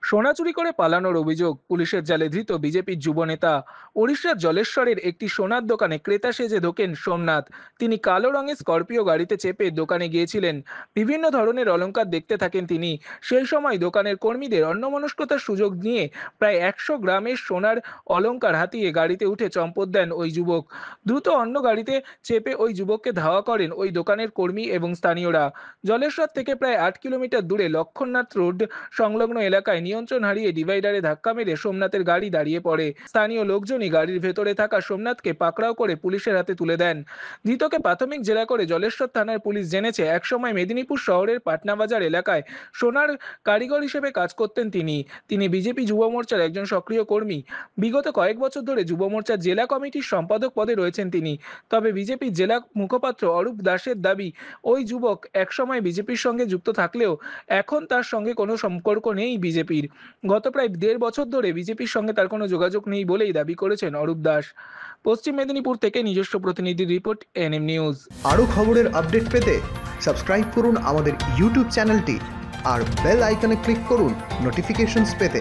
সোনা চুরি করে পালানোর অভিযোগ, পুলিশের জালে ধৃত বিজেপির যুবনেতা। উড়িষ্যার জলেশ্বরের একটি সোনার দোকানে ক্রেতা সেজে ঢোকেন সোমনাথ। তিনি কালো রঙের স্করপিও গাড়িতে চেপে দোকানে গিয়েছিলেন। বিভিন্ন ধরনের অলংকার দেখতে থাকেন তিনি। সেই সময় দোকানের কর্মীদের অন্যমনস্কতার সুযোগ নিয়ে প্রায় 100 গ্রামের সোনার অলংকার হাতিয়ে গাড়িতে উঠে চম্পট দেন ওই যুবক। দ্রুত অন্য গাড়িতে চেপে ওই যুবককে ধাওয়া করেন ওই দোকানের কর্মী এবং স্থানীয়রা। জলেশ্বর থেকে প্রায় 8 কিলোমিটার দূরে লক্ষণনাথ রোড সংলগ্ন এলাকায় নিয়ন্ত্রণ হারিয়ে ডিভাইডারে ধাক্কা মেরে সোমনাথের গাড়ি দাঁড়িয়ে পড়ে। স্থানীয় লোকজনই গাড়ির ভেতরে থাকা সোমনাথকে পাকড়াও করে পুলিশের হাতে তুলে দেন। ধৃতকে প্রাথমিক জেরা করে জলেশ্বর থানার পুলিশ জেনেছে, একসময় মেদিনীপুর শহরের পাটনাবাজার এলাকায় সোনার কারিগর হিসেবে কাজ করতেন তিনি। তিনি বিজেপি যুব মোর্চার একজন সক্রিয় কর্মী। বিগত কয়েক বছর ধরে যুব মোর্চার জেলা কমিটির সম্পাদক পদে রয়েছেন তিনি। তবে বিজেপির জেলা মুখপাত্র অরূপ দাসের দাবি, ওই যুবক একসময় বিজেপির সঙ্গে যুক্ত থাকলেও এখন তার সঙ্গে কোনো সম্পর্ক নেই বিজেপির। গত প্রায় 1.5 বছর ধরে বিজেপির সঙ্গে তার কোনো যোগাযোগ নেই বলেই দাবি করেছেন অরূপ দাস। পশ্চিম মেদিনীপুর থেকে নিজস্ব প্রতিনিধি রিপোর্ট, এনএম নিউজ। আরও খবরের আপডেট পেতে সাবস্ক্রাইব করুন আমাদের ইউটিউব চ্যানেলটি আর বেল আইকনে ক্লিক করুন নোটিফিকেশনস পেতে।